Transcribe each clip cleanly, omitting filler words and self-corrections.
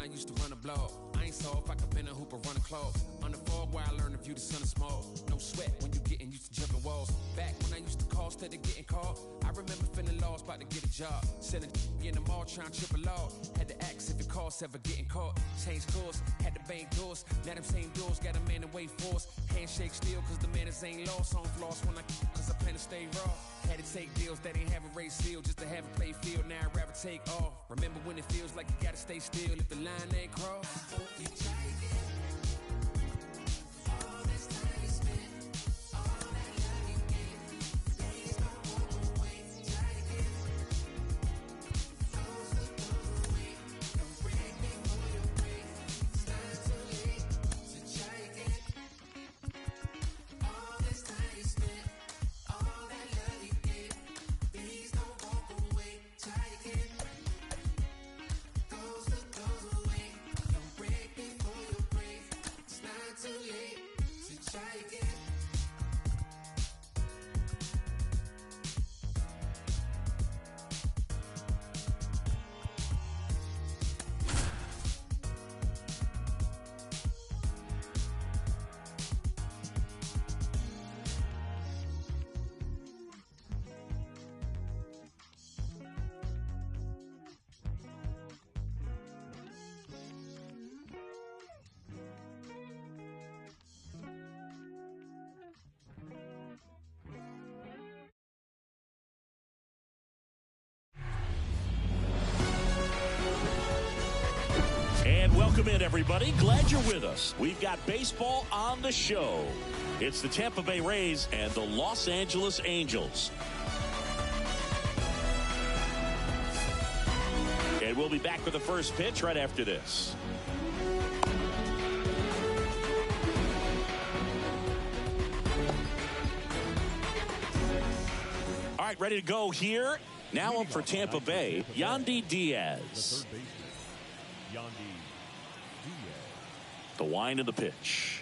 when I used to run a blog. I ain't soft, I could bend a hoop or run a club. On the fog where I learned to view the sun is small. No sweat when you getting used to jumping walls. Back when I used to call instead of getting called. I remember feeling lost, about to get a job. Selling in the mall, trying to triple log. Had to ask if it costs ever getting caught. Change course, had to bang doors. Now them same doors got a man in wait for us. Handshake still, cause the manners ain't lost. On floss when I cause I plan to stay raw. Had to take deals that ain't have a race seal just to have a play field. Now I'd rather take off. Remember when it feels like you gotta stay still if the line ain't crossed. You try again. And welcome in, everybody. Glad you're with us. We've got baseball on the show. It's the Tampa Bay Rays and the Los Angeles Angels. And we'll be back with the first pitch right after this. All right, ready to go here. Now up for Tampa Bay, Yandy Diaz. The wind of the pitch.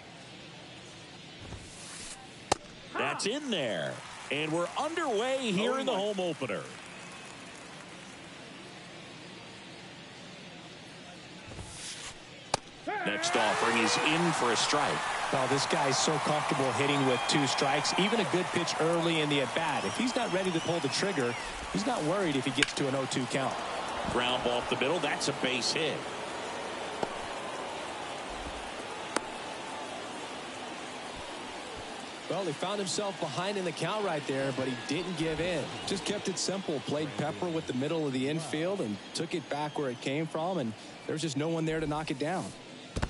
That's in there. And we're underway here in the home opener. Next offering is in for a strike. Well, this guy's so comfortable hitting with 2 strikes. Even a good pitch early in the at-bat. If he's not ready to pull the trigger, he's not worried if he gets to an 0-2 count. Ground ball up the middle. That's a base hit. Well, he found himself behind in the count right there, but he didn't give in. Just kept it simple. Played pepper with the middle of the infield and took it back where it came from, and there's just no one there to knock it down.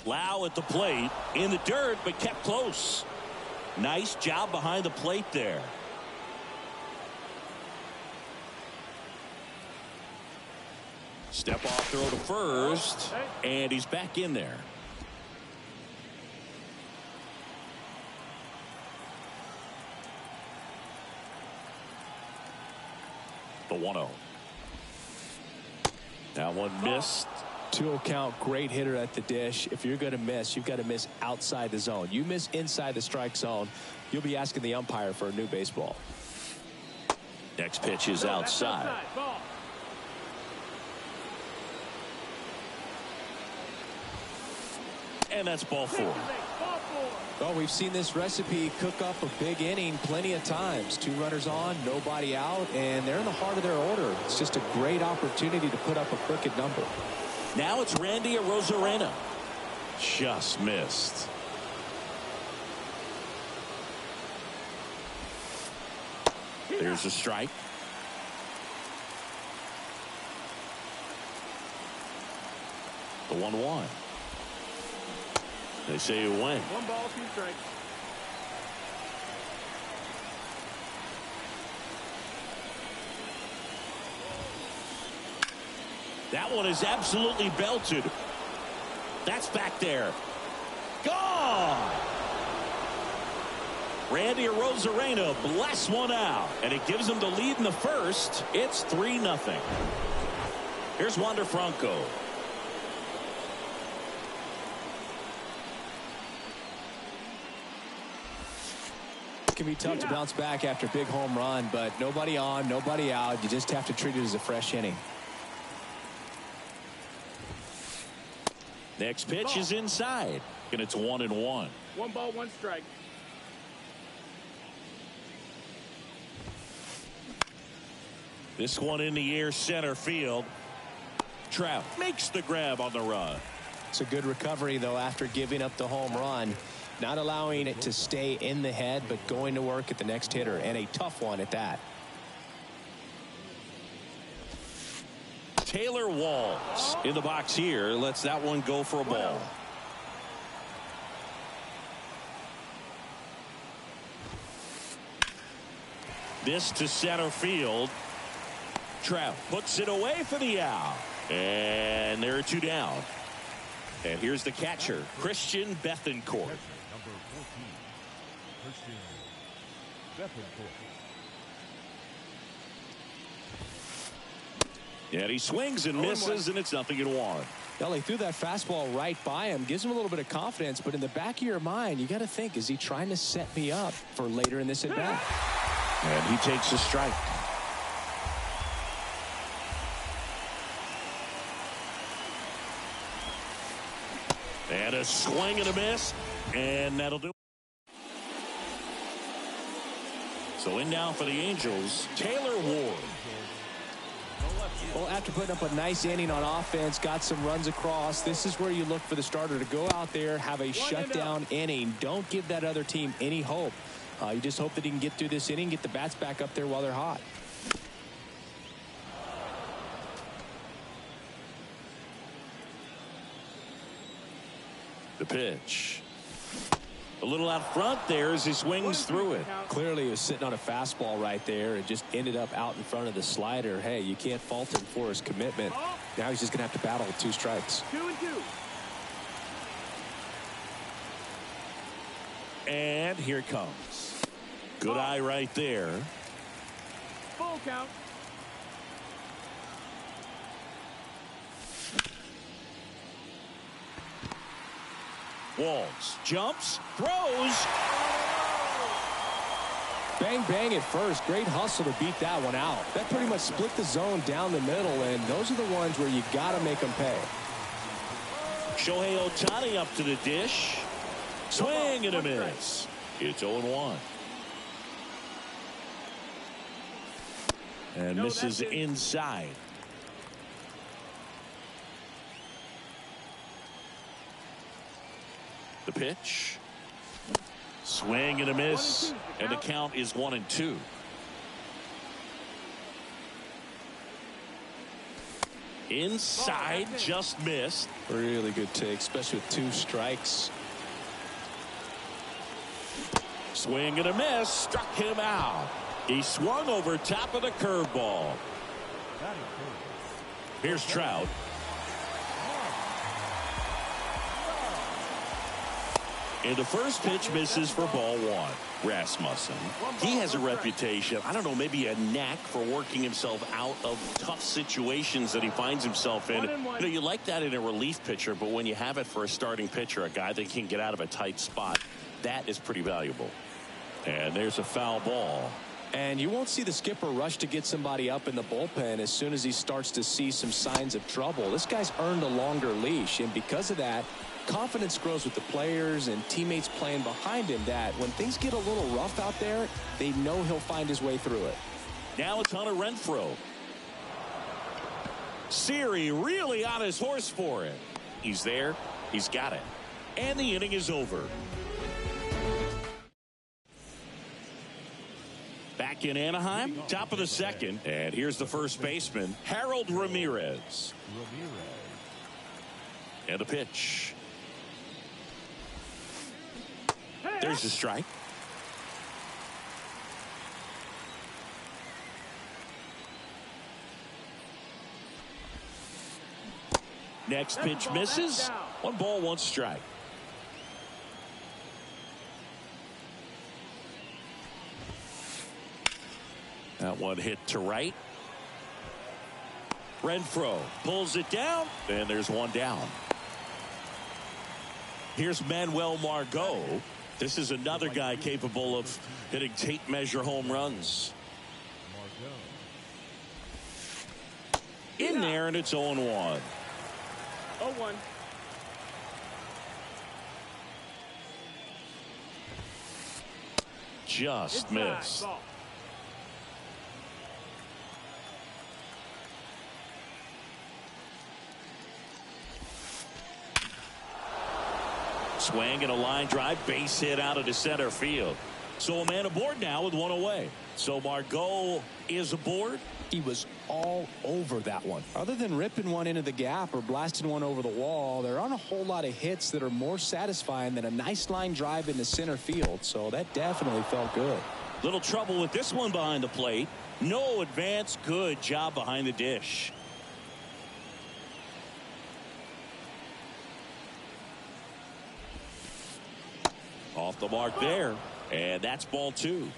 Lau at the plate, in the dirt, but kept close. Nice job behind the plate there. Step off throw to first, and he's back in there. The 1-0. That one missed. 2-0 count, great hitter at the dish. If you're going to miss, you've got to miss outside the zone. You miss inside the strike zone, you'll be asking the umpire for a new baseball. Next pitch is outside. And that's ball 4. Well, we've seen this recipe cook up a big inning plenty of times. 2 runners on, nobody out, and they're in the heart of their order. It's just a great opportunity to put up a crooked number. Now it's Randy Arozarena. Just missed. There's a strike. The 1-1. They say you win. 1 ball, 2 strikes. That one is absolutely belted. That's back there. Gone. Randy Arozarena blasts one out, and it gives him the lead in the first. It's 3-0. Here's Wander Franco. It can be tough to bounce back after a big home run, but nobody on, nobody out. You just have to treat it as a fresh inning. Next pitch is inside, and it's 1-1. 1 ball, 1 strike. This one in the air, center field. Trout makes the grab on the run. It's a good recovery, though, after giving up the home run. Not allowing it to stay in the head, but going to work at the next hitter, and a tough one at that. Taylor Walls in the box here. Lets that one go for a ball. This to center field. Trout puts it away for the out. And there are 2 down. And here's the catcher, Christian Bethancourt. Number 14, Christian Bethancourt. And he swings and misses, and it's 0-1. Well, he threw that fastball right by him, gives him a little bit of confidence, but in the back of your mind, you got to think, is he trying to set me up for later in this at bat? And he takes a strike. And a swing and a miss, and that'll do it. So in now for the Angels, Taylor Ward. Well, after putting up a nice inning on offense, got some runs across, this is where you look for the starter to go out there, have a shutdown inning. Don't give that other team any hope. You just hope that he can get through this inning, get the bats back up there while they're hot. The pitch. A little out front there as he swings through it. Clearly he was sitting on a fastball right there and just ended up out in front of the slider. Hey, you can't fault him for his commitment. Now he's just going to have to battle with 2 strikes. 2-2. And here it comes. Good eye right there. Full count. Walls jumps, throws. Bang, bang at first. Great hustle to beat that one out. That pretty much split the zone down the middle, and those are the ones where you got to make them pay. Shohei Ohtani up to the dish. Swing and a miss. It's 0-1. And misses inside. The pitch. Swing and a miss. And the count is 1-2. Inside, just missed. Really good take, especially with 2 strikes. Swing and a miss. Struck him out. He swung over top of the curveball. Here's Trout. And the first pitch misses for ball 1. Rasmussen, he has a reputation, I don't know, maybe a knack for working himself out of tough situations that he finds himself in. You know, you like that in a relief pitcher, but when you have it for a starting pitcher, a guy that can get out of a tight spot, that is pretty valuable. And there's a foul ball. And you won't see the skipper rush to get somebody up in the bullpen as soon as he starts to see some signs of trouble. This guy's earned a longer leash, and because of that, confidence grows with the players and teammates playing behind him, that when things get a little rough out there, they know he'll find his way through it. Now it's Hunter Renfroe. Siri really on his horse for it. He's there. He's got it. And the inning is over. Back in Anaheim, top of the second. And here's the first baseman, Harold Ramirez. And the pitch. There's the strike. Next pitch misses. 1 ball, 1 strike. That one hit to right. Renfroe pulls it down, and there's 1 down. Here's Manuel Margot. This is another guy capable of hitting tape measure home runs. In there, and it's 0-1. 0-1. just missed. Ball. Swing and a line drive, base hit out into center field. So a man aboard now with one away. So Margot is aboard. He was all over that one. Other than ripping one into the gap or blasting one over the wall, there aren't a whole lot of hits that are more satisfying than a nice line drive into center field. So that definitely felt good. Little trouble with this one behind the plate. No advance. Good job behind the dish. Off the mark there. And that's ball 2.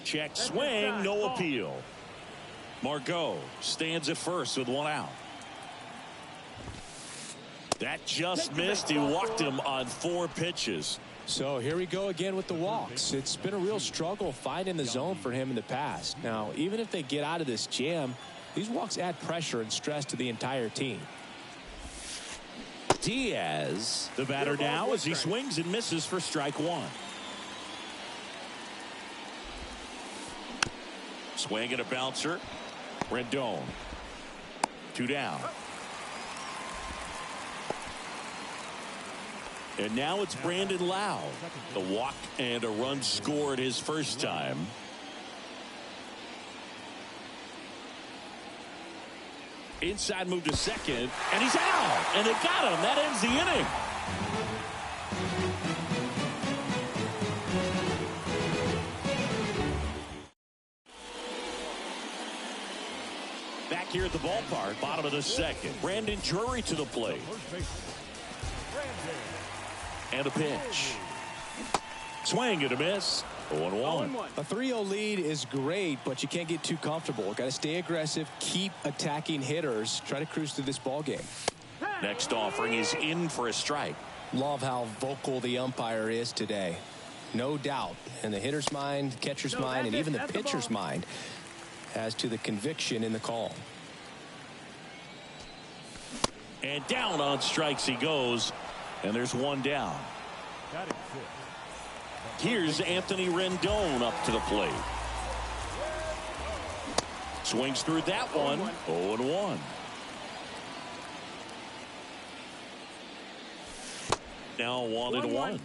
Check swing, no appeal. Margot stands at first with one out. That just missed. He walked him on 4 pitches. So here we go again with the walks. It's been a real struggle finding the zone for him in the past. Now, even if they get out of this jam, these walks add pressure and stress to the entire team. Diaz, the batter now, as he swings and misses for strike 1. Swing and a bouncer. Rendon. 2 down. And now it's Brandon Lau. The walk and a run scored his first time. Inside move to second, and he's out, and they got him. That ends the inning. Back here at the ballpark, bottom of the second. Brandon Drury to the plate. And a pitch. Swing and a miss. 0-1. A 3-0 lead is great, but you can't get too comfortable. Got to stay aggressive, keep attacking hitters, try to cruise through this ball game. Next offering is in for a strike. Love how vocal the umpire is today. No doubt in the hitter's mind, catcher's mind, and even the pitcher's mind as to the conviction in the call. And down on strikes he goes, and there's one down. Here's Anthony Rendon up to the plate. Swings through that one. 0-1. Now 1-1.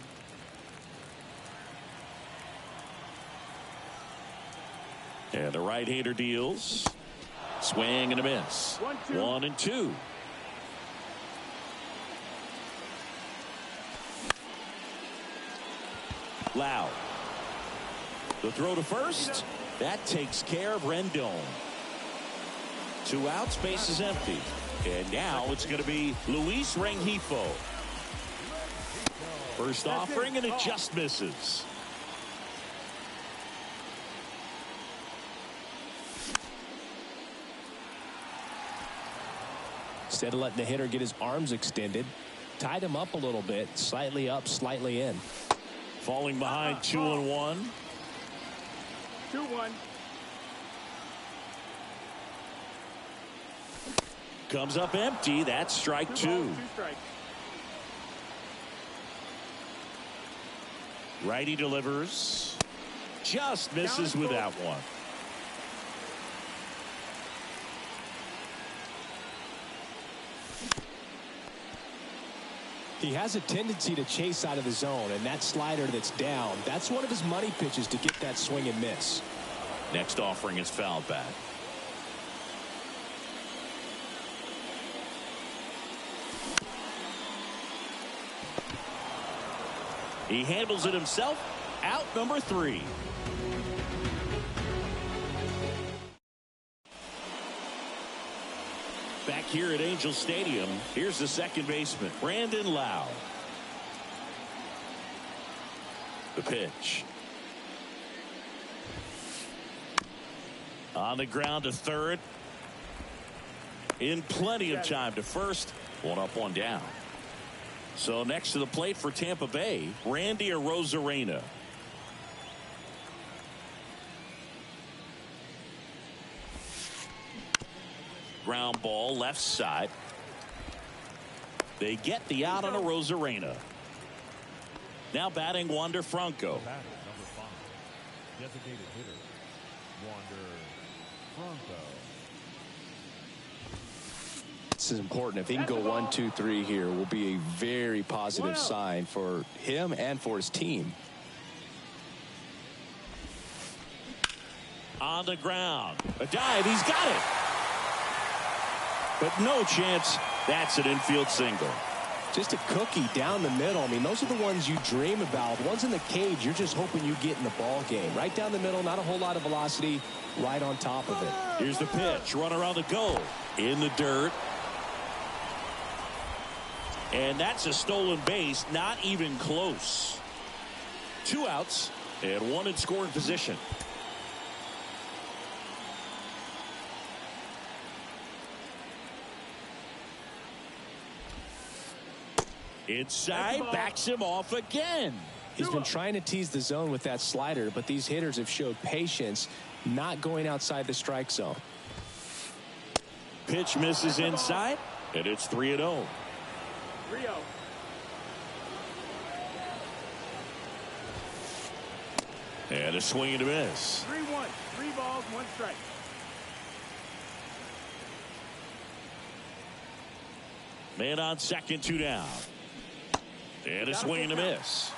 And the right-hander deals. Swing and a miss. 1-2. Lau. The throw to first. That takes care of Rendon. 2 outs, base is empty. And now it's going to be Luis Rengifo. First offering, and it just misses. Instead of letting the hitter get his arms extended, tied him up a little bit, slightly up, slightly in. Falling behind 2-1. 2-1. Comes up empty. That's strike 2. Righty delivers. Just misses with that one. He has a tendency to chase out of the zone, and that slider that's down, that's one of his money pitches to get that swing and miss. Next offering is fouled back. He handles it himself. Out number 3. Back here at Angel Stadium, here's the second baseman, Brandon Lau. The pitch. On the ground to third. In plenty of time to first. 1 up, 1 down. So next to the plate for Tampa Bay, Randy Arozarena. Ground ball left side. They get the out on a Rosarena. Now batting Wander Franco. Number 5, designated hitter, Wander Franco. This is important. If he can go 1, 2, 3 here, will be a very positive sign for him and for his team. On the ground. A dive. He's got it. But no chance. That's an infield single. Just a cookie down the middle. I mean, those are the ones you dream about. Ones in the cage, you're just hoping you get in the ball game. Right down the middle, not a whole lot of velocity, right on top of it. Here's the pitch. Runner on the go. In the dirt. And that's a stolen base. Not even close. 2 outs and 1 in scoring position. Inside, backs him off again. He's been trying to tease the zone with that slider, but these hitters have showed patience, not going outside the strike zone. Pitch misses inside, and it's 3-0. 3-0. And a swing and a miss. 3-1. 3 balls, 1 strike. Man on second, 2 down. And a swing and a miss.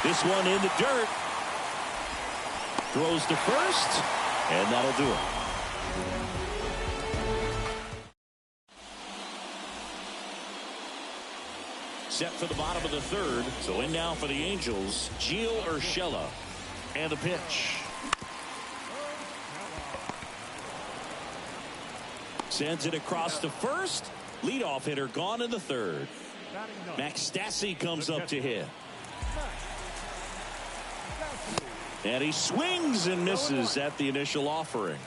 This one in the dirt. Throws to first, and that'll do it. Set for the bottom of the 3rd. So in now for the Angels, Gio Urshela. And the pitch. Sends it across to first. Leadoff hitter gone in the 3rd. Max Stassi comes up to hit. And he swings and misses at the initial offering.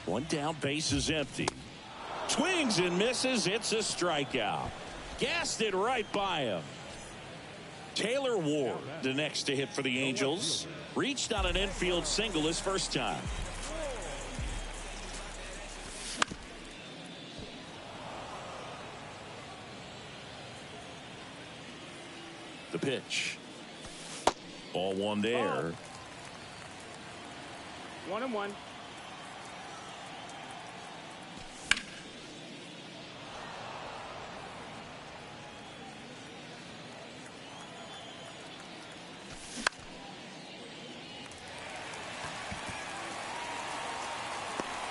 One down, base is empty. Swings and misses. It's a strikeout. Gassed it right by him. Taylor Ward, the next to hit for the Angels. Reached on an infield single his first time. The pitch. Ball 1 there. 1-1.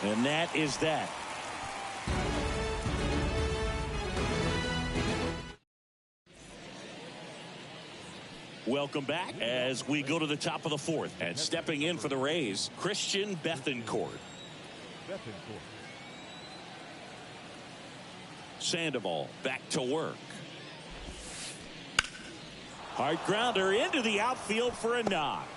And that is that. Welcome back as we go to the top of the 4th. And stepping in for the Rays, Christian Bethancourt. Sandoval back to work. Hard grounder into the outfield for a knock.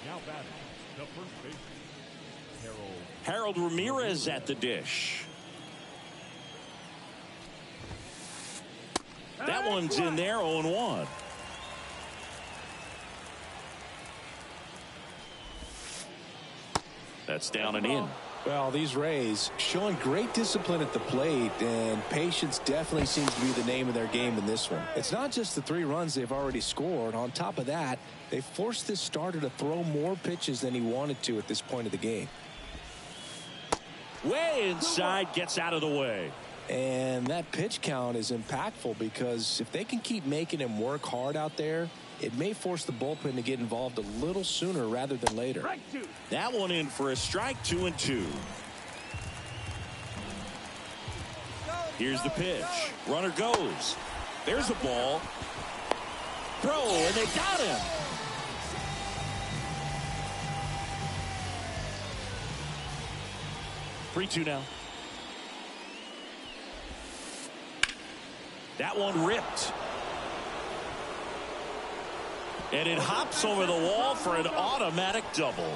Now batting, the first baseman, Harold Ramirez at the dish. That one's in there, 0-1. That's down and in. Well, these Rays showing great discipline at the plate, and patience definitely seems to be the name of their game in this one. It's not just the 3 runs they've already scored. On top of that, they forced this starter to throw more pitches than he wanted to at this point of the game. Way inside, gets out of the way. And that pitch count is impactful because if they can keep making him work hard out there, it may force the bullpen to get involved a little sooner rather than later. That one in for a strike, 2-2. Here's the pitch. Runner goes. There's a ball. Throw, and they got him. 3-2 now. That one ripped. And it hops over the wall for an automatic double.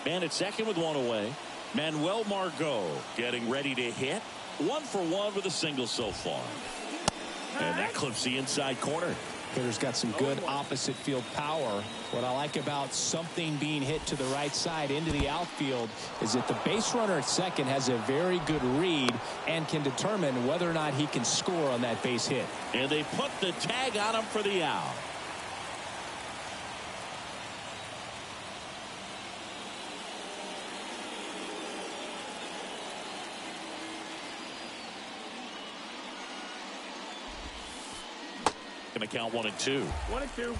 Man at second with one away. Manuel Margot getting ready to hit. 1 for 1 with a single so far. And that clips the inside corner. Hitter's got some good opposite field power. What I like about something being hit to the right side into the outfield is that the base runner at second has a very good read and can determine whether or not he can score on that base hit. And they put the tag on him for the out. Going to count 1-2. 1-2.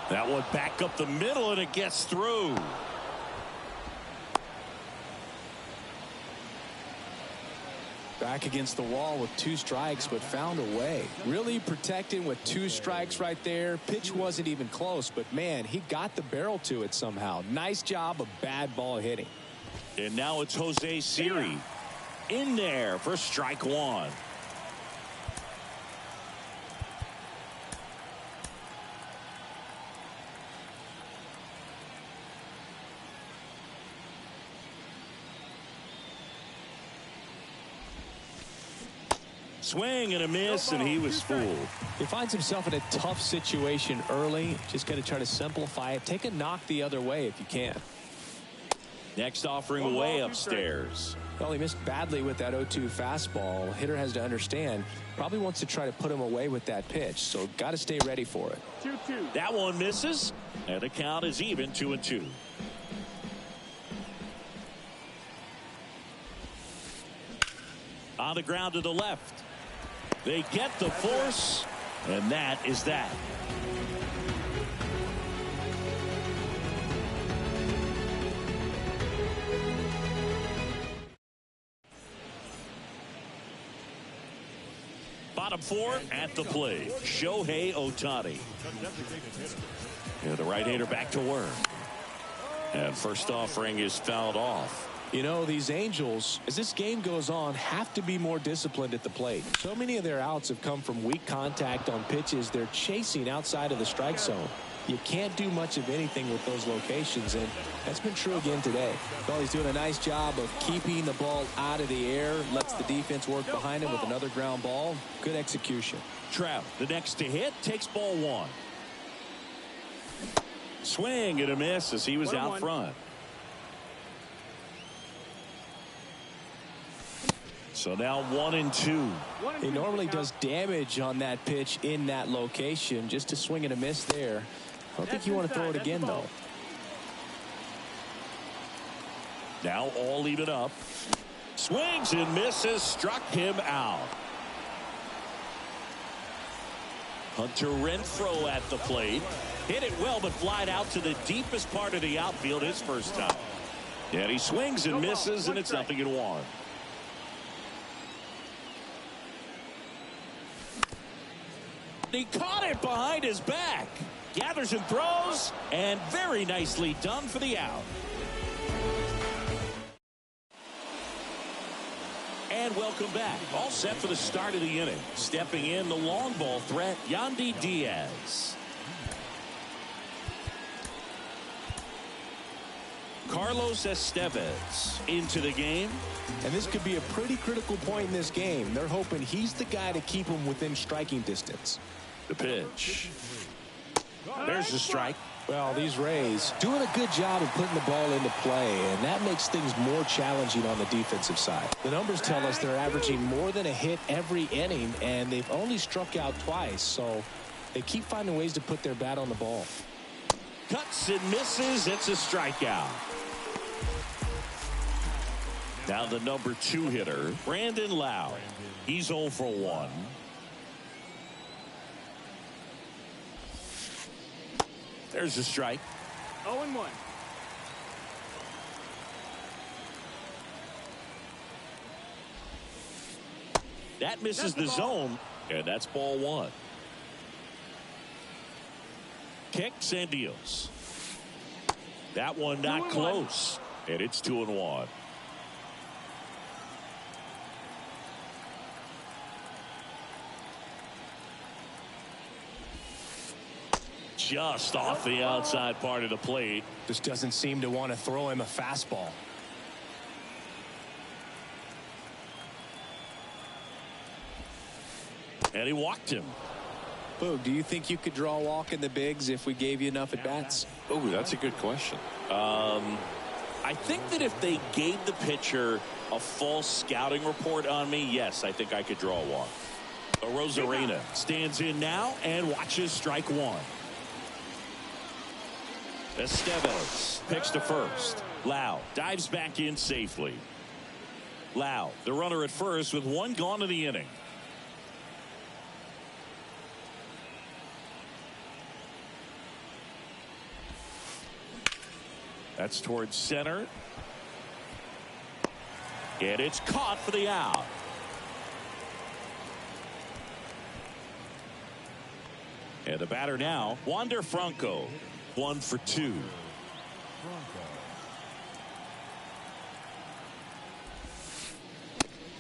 That one back up the middle, and it gets through. Back against the wall with 2 strikes, but found a way. Really protecting with 2 strikes right there. Pitch wasn't even close, but man, he got the barrel to it somehow. Nice job of bad ball hitting. And now it's Jose Siri in there for strike 1. Swing and a miss, and he was fooled. He finds himself in a tough situation early. Just got to try to simplify it. Take a knock the other way if you can. Next offering away upstairs. Well, he missed badly with that 0-2 fastball. Hitter has to understand, probably wants to try to put him away with that pitch, so got to stay ready for it. 2-2. That one misses, and the count is even 2-2. On the ground to the left. They get the force, and that is that. Bottom 4 at the plate. Shohei Ohtani. And the right-hander back to work. And first offering is fouled off. You know, these Angels, as this game goes on, have to be more disciplined at the plate. So many of their outs have come from weak contact on pitches they're chasing outside of the strike zone. You can't do much of anything with those locations, and that's been true again today. Well, he's doing a nice job of keeping the ball out of the air, lets the defense work behind him with another ground ball. Good execution. Trout, the next to hit, takes ball 1. Swing and a miss as he was out front. So now 1-2. He normally does damage on that pitch in that location. Just a swing and a miss there. I don't think you want to throw it again, though. Now all even up. Swings and misses, struck him out. Hunter Renfroe at the plate. Hit it well, but flied out to the deepest part of the outfield his first time. And he swings and misses, and it's 0-1. He caught it behind his back. Gathers and throws, and very nicely done for the out. And welcome back. All set for the start of the inning. Stepping in, the long ball threat, Yandy Diaz. Carlos Estevez into the game. And this could be a pretty critical point in this game. They're hoping he's the guy to keep him within striking distance. The pitch. There's the strike. Well, these Rays doing a good job of putting the ball into play, and that makes things more challenging on the defensive side. The numbers tell us they're averaging more than a hit every inning, and they've only struck out twice, so they keep finding ways to put their bat on the ball. Cuts and misses. It's a strikeout. Now the number 2 hitter, Brandon Lau. He's 0 for 1. There's a strike. 0-1. That misses the zone, And that's ball one. Kicks and deals. That one not close. And it's 2-1. Just off the outside part of the plate. Just doesn't seem to want to throw him a fastball. And he walked him. Boog, do you think you could draw a walk in the bigs if we gave you enough at bats? Oh, that's a good question. I think that if they gave the pitcher a full scouting report on me, yes, I think I could draw a walk. Rosarena stands in now and watches strike one. Estevez picks to first. Lau dives back in safely. Lau, the runner at first with one gone in the inning. That's towards center. And it's caught for the out. And the batter now, Wander Franco, 1 for 2.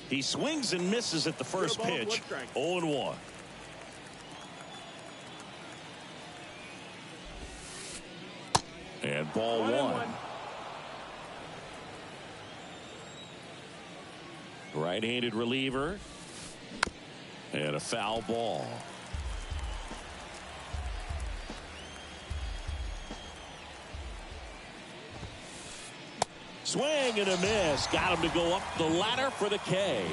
He swings and misses at the first pitch. 0-1. And ball one. Right-handed reliever. And a foul ball. Swing and a miss. Got him to go up the ladder for the K.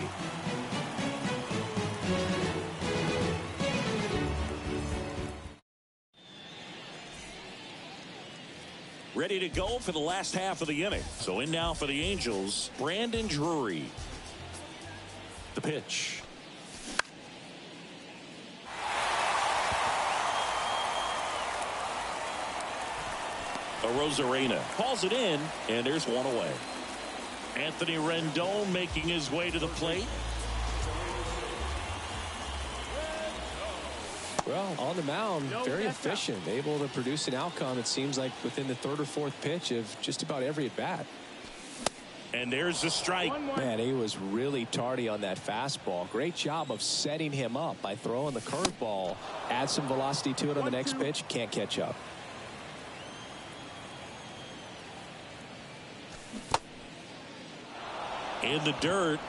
Ready to go for the last half of the inning. So in now for the Angels, Brandon Drury. The pitch. Rosarena calls it in, and there's one away. Anthony Rendon making his way to the plate. Well, on the mound, very efficient, able to produce an outcome, it seems like, within the third or fourth pitch of just about every at bat. And there's the strike. Man, he was really tardy on that fastball. Great job of setting him up by throwing the curveball. Add some velocity to it on the next pitch. Can't catch up. In the dirt.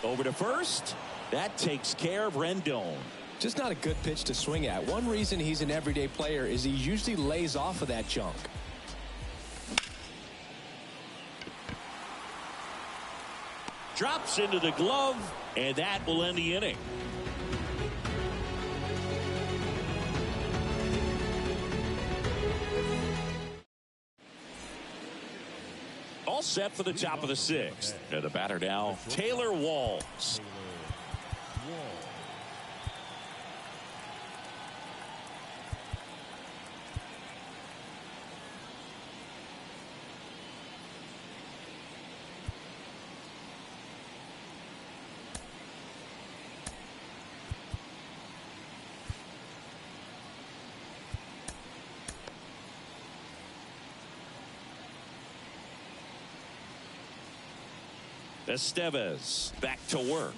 Over to first. That takes care of Rendon. Just not a good pitch to swing at. One reason he's an everyday player is he usually lays off of that junk. Drops into the glove, and that will end the inning. All set for the top of the sixth. And the batter now, Taylor Walls. Estevez back to work.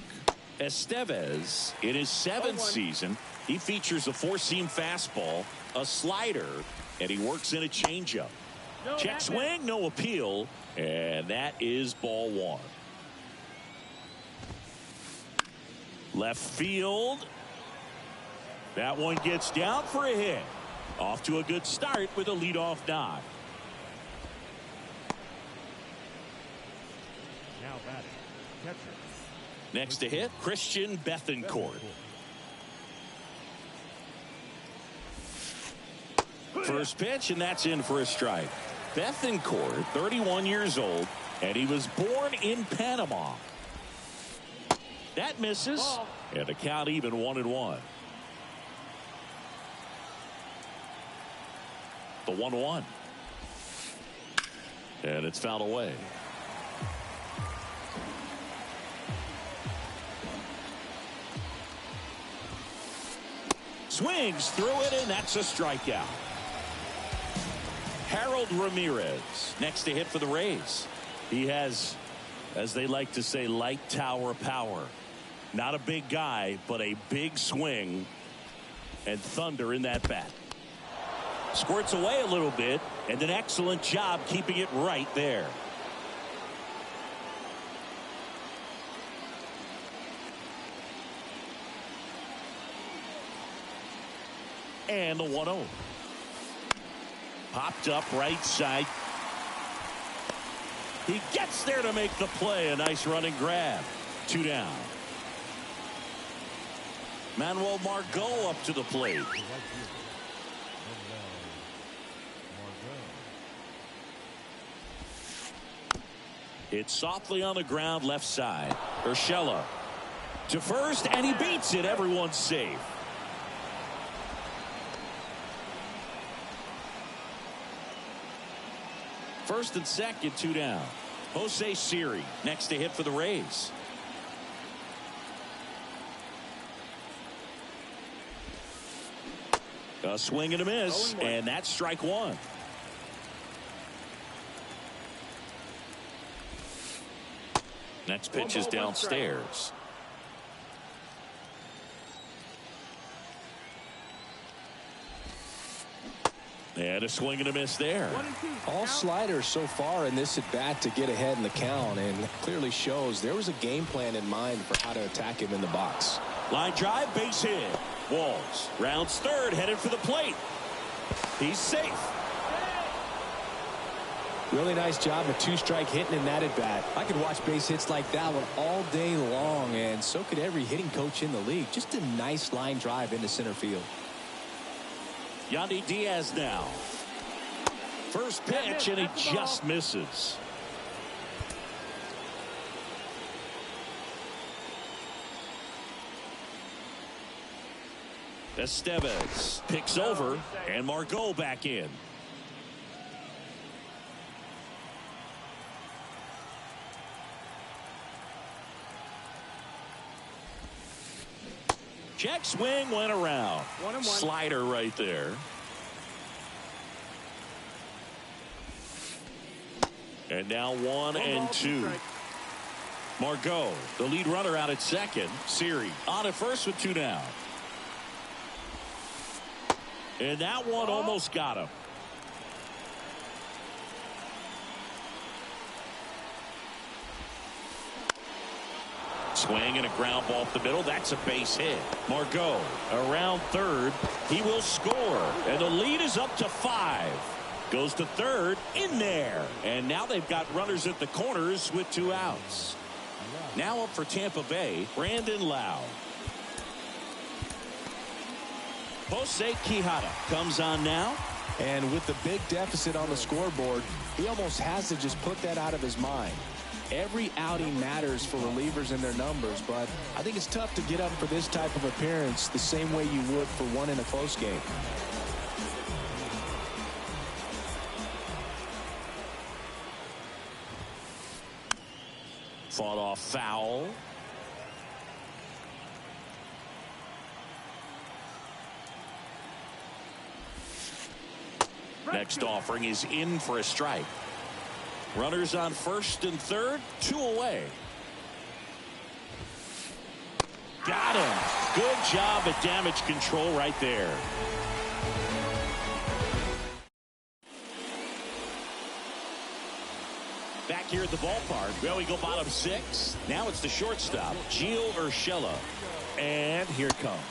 Estevez in his 7th season, he features a four-seam fastball, a slider, and he works in a changeup. Check swing, no appeal, and that is ball one. Left field. That one gets down for a hit. Off to a good start with a leadoff nod. Now batting, catcher. Next to hit, Christian Bethancourt. First pitch, and that's in for a strike. Bethancourt, 31 years old, and he was born in Panama. That misses, and the count even 1-1. The 1-1. And it's fouled away. Swings through it, and that's a strikeout. Harold Ramirez next to hit for the Rays. He has, as they like to say, light tower power. Not a big guy, but a big swing and thunder in that bat. Squirts away a little bit, and an excellent job keeping it right there. And the 1-0. Popped up right side. He gets there to make the play. A nice running grab. 2 down. Manuel Margot up to the plate. It's softly on the ground left side. Urshela to first, and he beats it. Everyone's safe. First and second, 2 down. Jose Siri next to hit for the Rays. A swing and a miss, and that's strike 1. Next pitch is downstairs. And a swing and a miss there. All sliders so far in this at bat to get ahead in the count, and clearly shows there was a game plan in mind for how to attack him in the box. Line drive, base hit. Walls rounds third, headed for the plate. He's safe. Really nice job of 2-strike hitting in that at bat. I could watch base hits like that one all day long, and so could every hitting coach in the league. Just a nice line drive into center field. Yandy Diaz now. First pitch, and he just misses. Estevez picks over, and Margot back in. Check swing went around. Slider right there. And now 1-2. Margot, the lead runner, out at second. Siri on at first with 2 down. And that one almost got him. Swing and a ground ball up the middle. That's a base hit. Margot around third. He will score. And the lead is up to 5. Goes to third. In there. And now they've got runners at the corners with 2 outs. Now up for Tampa Bay, Brandon Lau. Jose Quijada comes on now. And with the big deficit on the scoreboard, he almost has to just put that out of his mind. Every outing matters for relievers and their numbers, but I think it's tough to get up for this type of appearance the same way you would for one in a close game. Fought off foul. Next offering is in for a strike. Runners on first and third, 2 away. Got him. Good job at damage control right there. Back here at the ballpark. Well, we go bottom 6. Now it's the shortstop, Gio Urshela. And here it comes.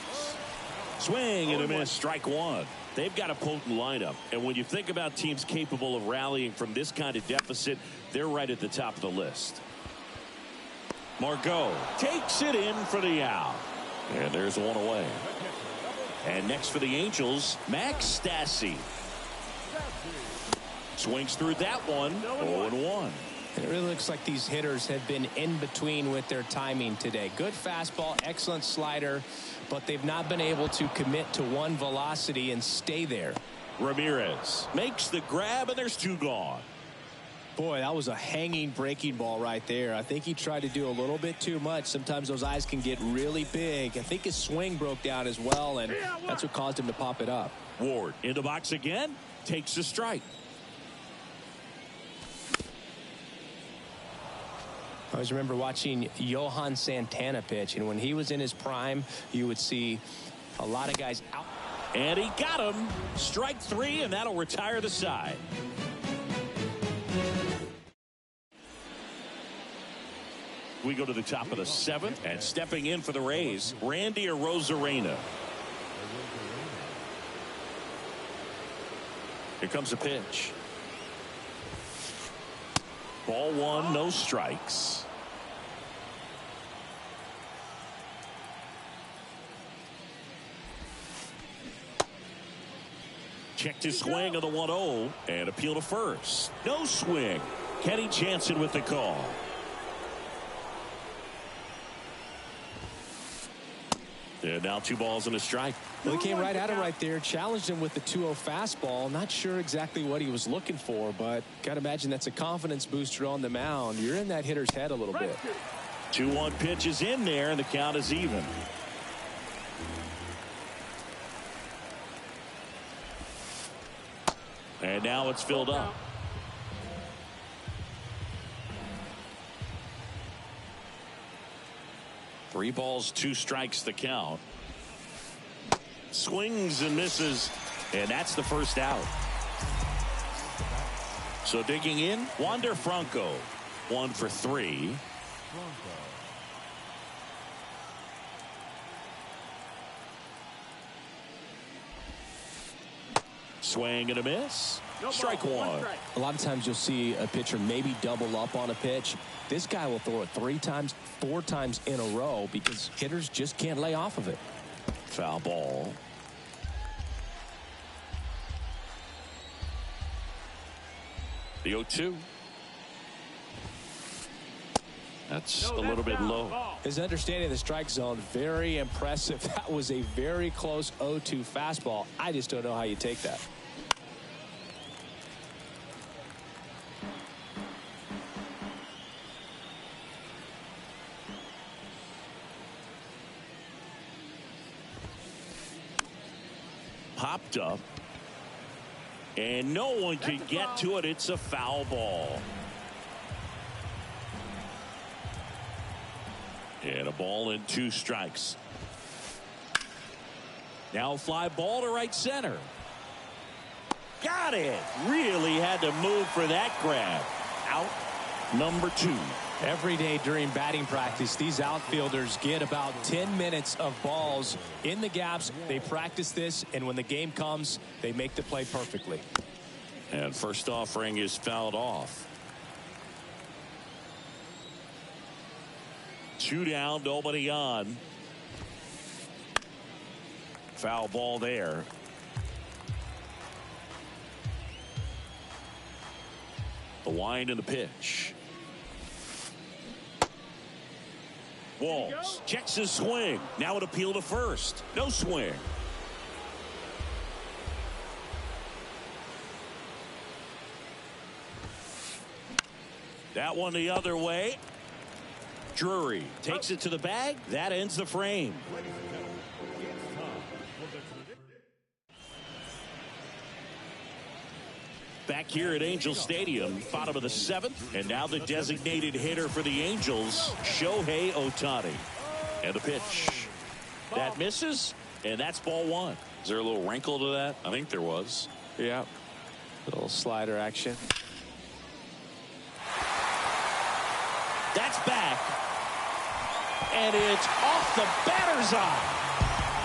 Swing and a miss, strike 1. They've got a potent lineup, and when you think about teams capable of rallying from this kind of deficit, they're right at the top of the list. Margot takes it in for the out, and there's 1 away. And next for the Angels, Max Stassi. Swings through that one. 0-1. It really looks like these hitters have been in between with their timing today. Good fastball, excellent slider, but they've not been able to commit to one velocity and stay there. Ramirez makes the grab, and there's 2 gone. Boy, that was a hanging breaking ball right there. I think he tried to do a little bit too much. Sometimes those eyes can get really big. I think his swing broke down as well, and that's what caused him to pop it up. Ward in the box again, takes a strike. I always remember watching Johan Santana pitch, and when he was in his prime, you would see a lot of guys out. And he got him. Strike 3, and that'll retire the side. We go to the top of the 7th, and stepping in for the Rays, Randy Arozarena. Here comes a pitch. Ball 1, no strikes. Checked his swing of the 1-0 and appeal to first. No swing. Kenny Jansen with the call. And now 2 balls and a strike. Well, he came right at him right there, challenged him with the 2-0 fastball. Not sure exactly what he was looking for, but got to imagine that's a confidence booster on the mound. You're in that hitter's head a little bit. 2-1 pitch is in there, and the count is even. And now it's filled up. Three balls, 2 strikes the count. Swings and misses, and that's the first out. So digging in, Wander Franco, 1 for 3. Swing and a miss. Strike 1. A lot of times you'll see a pitcher maybe double up on a pitch. This guy will throw it 3 times, 4 times in a row because hitters just can't lay off of it. Foul ball. The 0-2. That's a little bit low. His understanding of the strike zone, very impressive. That was a very close 0-2 fastball. I just don't know how you take that. Popped up. And no one could get to it. It's a foul ball. And a ball and 2 strikes. Now a fly ball to right center. Got it. Really had to move for that grab. Out number 2. Every day during batting practice, these outfielders get about 10 minutes of balls in the gaps. They practice this, and when the game comes, they make the play perfectly. And first offering is fouled off. 2 down, nobody on. Foul ball there. The wind and the pitch. Walls checks his swing. Now an appeal to first. No swing. That one the other way. Drury takes it to the bag. That ends the frame. Back here at Angel Stadium, bottom of the 7th, and now the designated hitter for the Angels, Shohei Ohtani. And the pitch. That misses, and that's ball 1. Is there a little wrinkle to that? I think there was. Yeah. Little slider action. That's back. And it's off the batter's eye.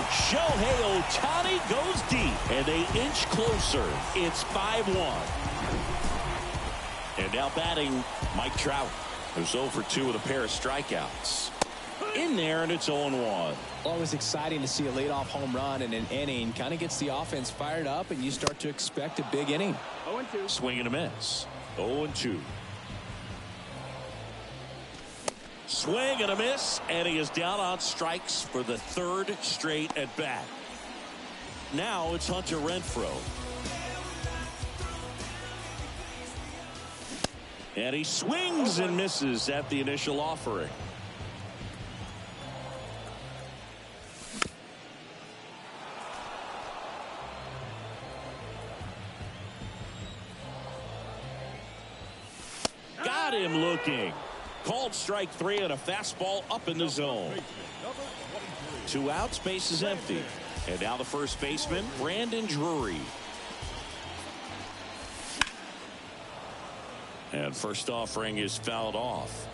Shohei Ohtani goes deep, and they inch closer. It's 5-1. And now batting, Mike Trout, who's 0 for 2 with a pair of strikeouts. In there, and it's 0-1. Always exciting to see a leadoff home run in an inning. Kind of gets the offense fired up, and you start to expect a big inning. 0-2. Swing and a miss. 0-2. Swing and a miss, and he is down on strikes for the 3rd straight at bat. Now it's Hunter Renfroe. And he swings and misses at the initial offering. Got him looking. Called strike 3 and a fastball up in the zone. 2 outs, base is empty. And now the first baseman, Brandon Drury. And first offering is fouled off.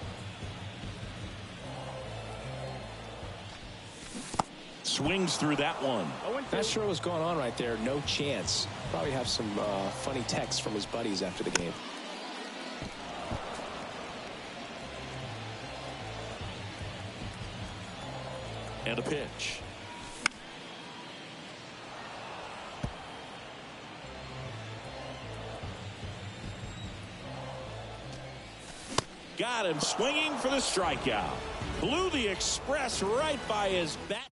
Swings through that one. Not sure what's going on right there. No chance. Probably have some funny texts from his buddies after the game. And a pitch. Got him swinging for the strikeout. Blew the express right by his bat.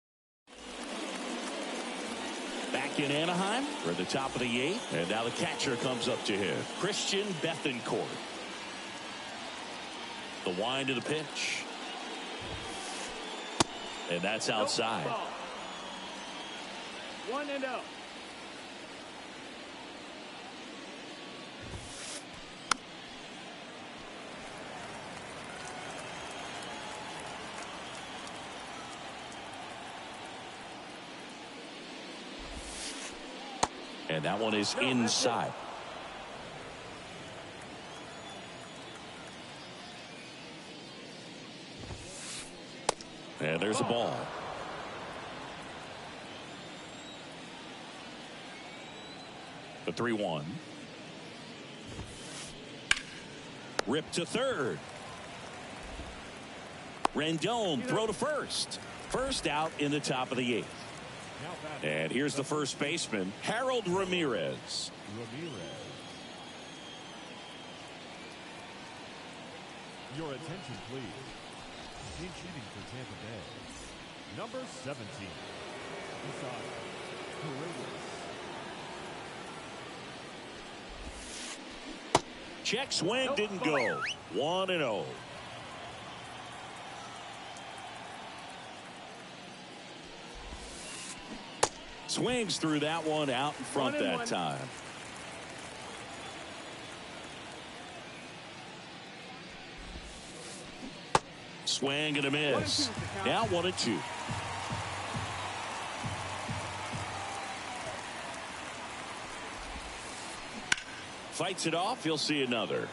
Back in Anaheim. We're at the top of the 8th. And now the catcher comes up to him. Christian Bethancourt. The wind of the pitch. And that's outside. 1-0. And that one is inside. And there's a ball. The 3-1. Rip to third. Rendon throw to first. First out in the top of the 8th. And here's the first baseman, Harold Ramirez. Your attention, please. Team shooting for Tampa Bay. Number 17. Check swing didn't go. 1-0. Swings through that one out in front that time. Swing and a miss. Now 1-2. Fights it off. He'll see another.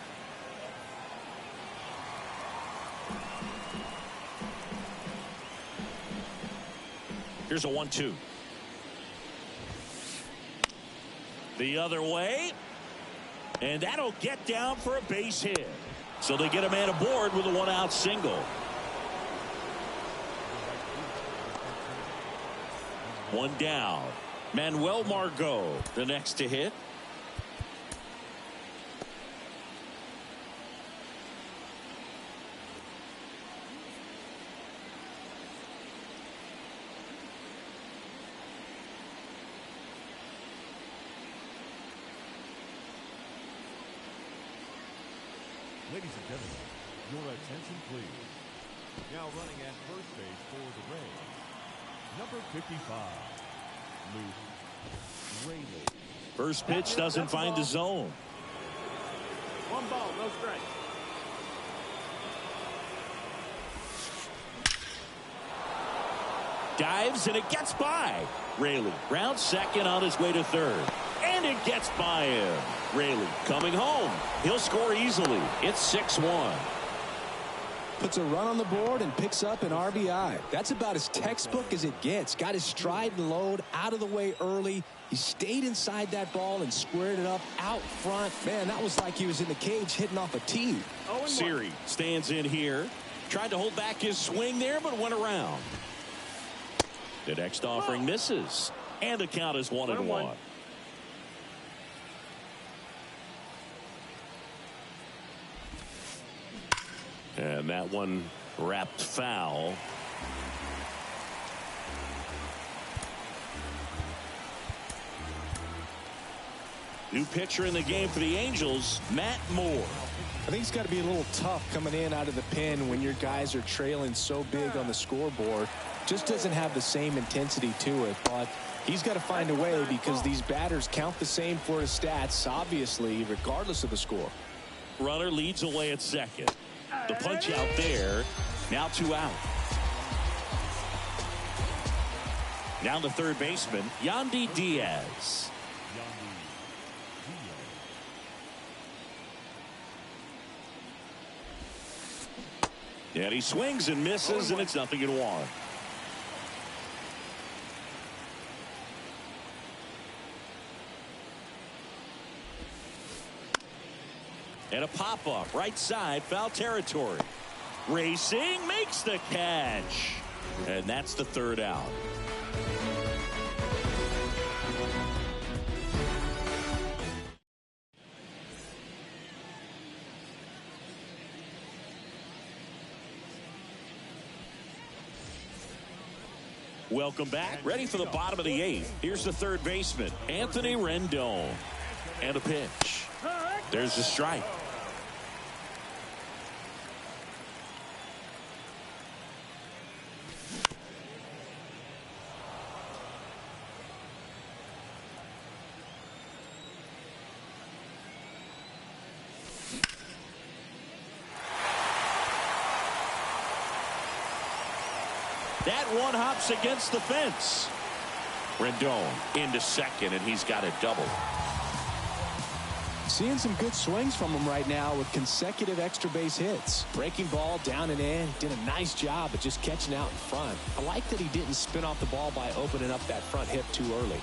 Here's a 1-2. The other way. And that'll get down for a base hit. So they get a man aboard with a 1-out single. One down. Manuel Margot, the next to hit. Ladies and gentlemen, your attention, please. Now running at first base for the Rays, number 55, Luke Rayleigh. First pitch doesn't find the zone. 1 ball, no strike. Dives and it gets by. Rayleigh rounds second on his way to third. And it gets by him. Rayleigh coming home. He'll score easily. It's 6-1. Puts a run on the board and picks up an RBI. That's about as textbook as it gets. Got his stride and load out of the way early. He stayed inside that ball and squared it up out front. Man, that was like he was in the cage hitting off a tee. Siri stands in here. Tried to hold back his swing there, but went around. The next offering misses. And the count is 1-1. And that one wrapped foul. New pitcher in the game for the Angels, Matt Moore. I think it's got to be a little tough coming in out of the pen when your guys are trailing so big on the scoreboard. Just doesn't have the same intensity to it, but he's got to find a way because these batters count the same for his stats, obviously, regardless of the score. Runner leads away at second. The punch out there. Now 2 out. Now the third baseman, Yandy Diaz. And he swings and misses, and it's 0-1. And a pop-up, right side, foul territory. Racing, makes the catch. And that's the 3rd out. Welcome back. Ready for the bottom of the 8th. Here's the third baseman, Anthony Rendon. And a pitch. There's a strike. That one hops against the fence. Rendon into second, and he's got a double. Seeing some good swings from him right now with consecutive extra base hits. Breaking ball down and in. Did a nice job of just catching out in front. I like that he didn't spin off the ball by opening up that front hip too early.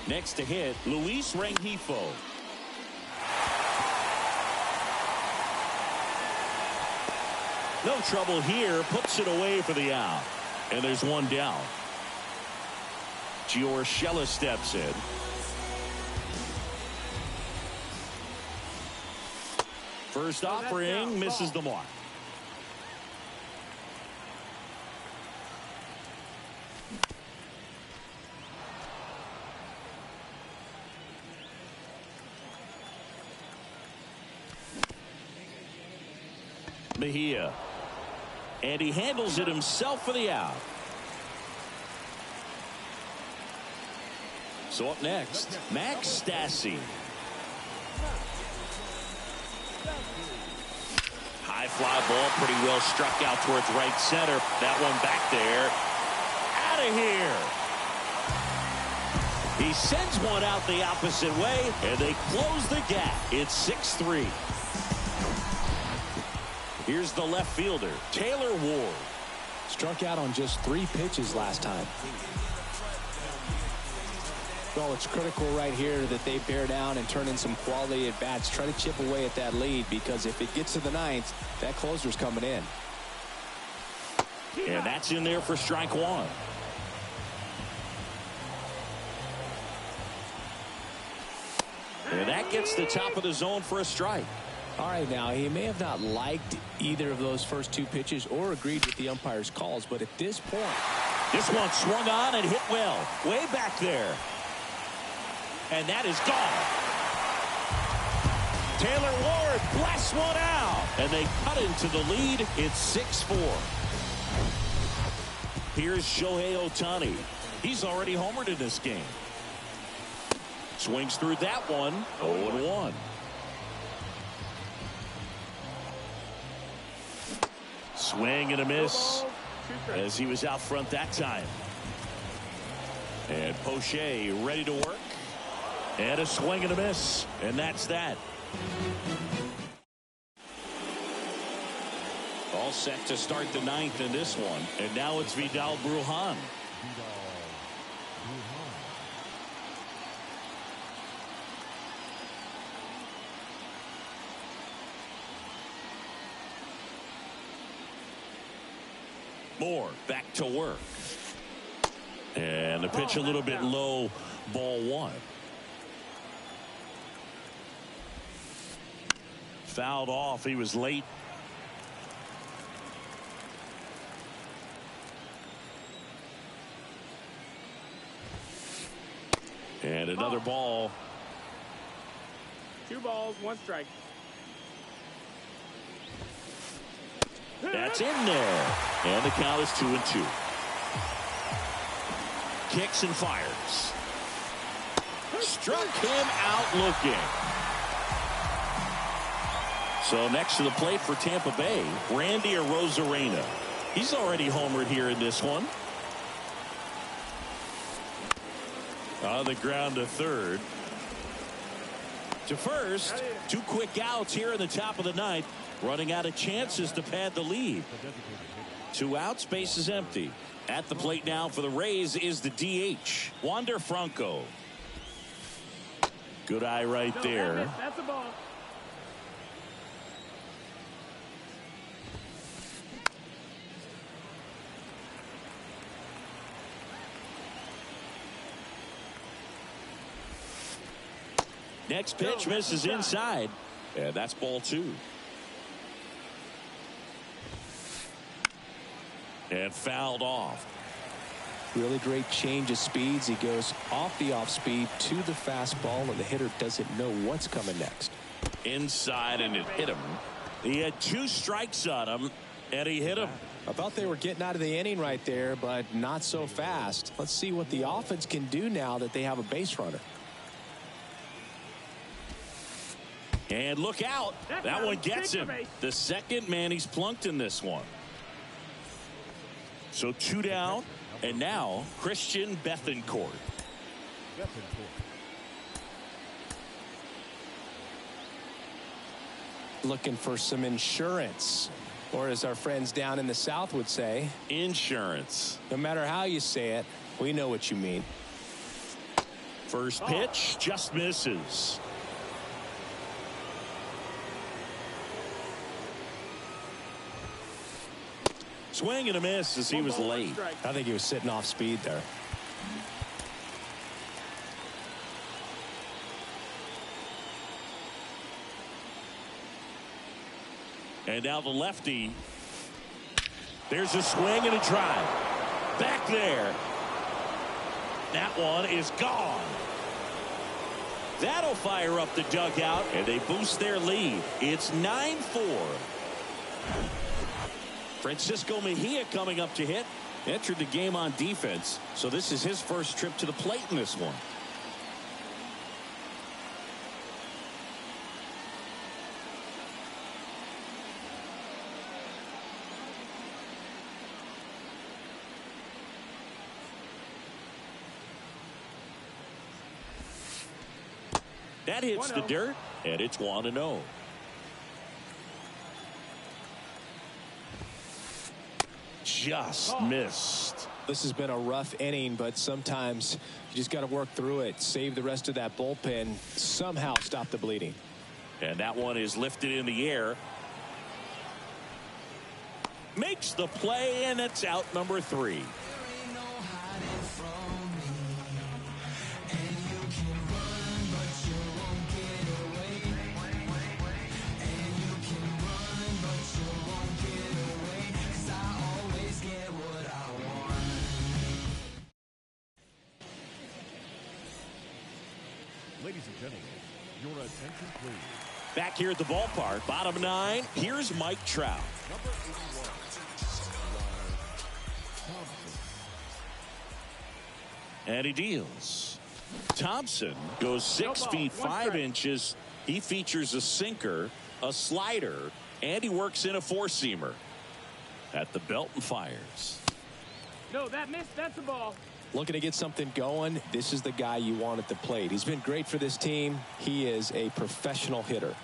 Next to hit, Luis Rengifo. No trouble here. Puts it away for the out. And there's one down. Giorgella steps in. First offering misses the mark. Mejia. And he handles it himself for the out. So up next, Max Stassi. High fly ball, pretty well struck out towards right center. That one back there. Out of here. He sends one out the opposite way, and they close the gap. It's 6-3. Here's the left fielder, Taylor Ward. Struck out on just 3 pitches last time. Well, it's critical right here that they bear down and turn in some quality at bats. Try to chip away at that lead, because if it gets to the 9th, that closer's coming in. And that's in there for strike 1. And that gets the top of the zone for a strike. All right, now, he may have not liked either of those first 2 pitches or agreed with the umpire's calls, but at this point. This one swung on and hit well. Way back there. And that is gone. Taylor Ward blasts one out. And they cut into the lead. It's 6-4. Here's Shohei Ohtani. He's already homered in this game. Swings through that one. 0-1. Swing and a miss as he was out front that time. And Poche ready to work. And a swing and a miss. And that's that. All set to start the 9th in this one. And now it's Vidal Brujan. Moore back to work. And the pitch a little bit low, ball 1. Fouled off. He was late. And another ball. 2 balls, 1 strike. That's in there. And the count is 2-2. Kicks and fires. Struck him out looking. So next to the plate for Tampa Bay, Randy Arozarena. He's already homered here in this one. On the ground to third. To first. 2 quick outs here in the top of the ninth. Running out of chances to pad the lead. 2 outs, base is empty. At the plate now for the Rays is the DH, Wander Franco. Good eye right there. That's a ball. Next pitch misses inside. And that's ball 2. And fouled off. Really great change of speeds. He goes off the off speed to the fastball, and the hitter doesn't know what's coming next. Inside, and it hit him. He had 2 strikes on him, and he hit him. I thought they were getting out of the inning right there, but not so fast. Let's see what the offense can do now that they have a base runner. And look out. That one gets him. The second man he's plunked in this one. So 2 down, and now Christian Bethancourt. Looking for some insurance, or as our friends down in the South would say, insurance. No matter how you say it, we know what you mean. First pitch just misses. Swing and a miss as he was late. I think he was sitting off speed there. And now the lefty. There's a swing and a drive. Back there. That one is gone. That'll fire up the dugout, and they boost their lead. It's 9-4. Francisco Mejia coming up to hit. Entered the game on defense, so this is his first trip to the plate in this one. That hits the dirt, and it's 1-0. Just missed. This has been a rough inning, but sometimes you just got to work through it. Save the rest of that bullpen. Somehow stop the bleeding. And that one is lifted in the air. Makes the play, and it's out number 3. Ladies and gentlemen, your attention please. Back here at the ballpark, bottom 9, here's Mike Trout. Number 81, Thompson. And he deals. Thompson goes 6 feet 5 inches. He features a sinker, a slider, and he works in a 4-seamer. At the belt and fires. No, that missed. That's a ball. Looking to get something going. This is the guy you want at the plate. He's been great for this team. He is a professional hitter.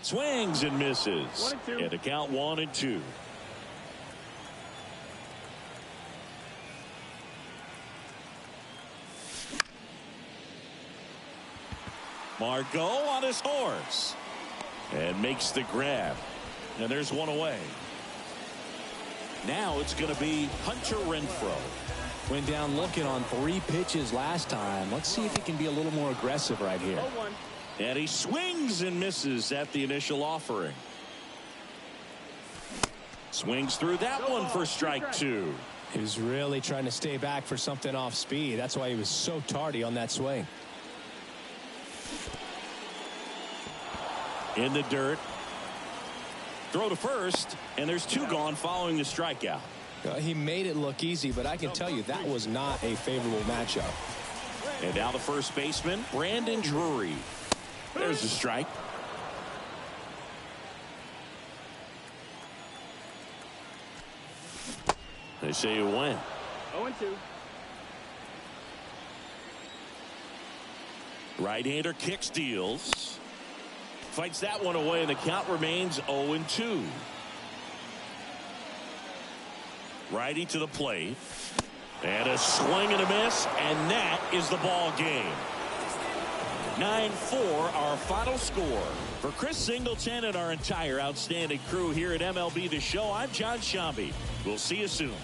Swings and misses. 1-2. And a count 1-2. Margot on his horse. And makes the grab. And there's one away. Now it's going to be Hunter Renfroe. Went down looking on 3 pitches last time. Let's see if he can be a little more aggressive right here. 0-1. And he swings and misses at the initial offering. Swings through that one for strike 2. He was really trying to stay back for something off speed. That's why he was so tardy on that swing. In the dirt. Throw to first, and there's two gone following the strikeout. He made it look easy, but I can tell you that was not a favorable matchup. And now the first baseman, Brandon Drury. There's the strike. They say you win. 0-2. Right-hander kick steals. Fights that one away, and the count remains 0-2. Righty to the plate. And a swing and a miss, and that is the ball game. 9-4, our final score. For Chris Singleton and our entire outstanding crew here at MLB The Show, I'm John Shambi. We'll see you soon.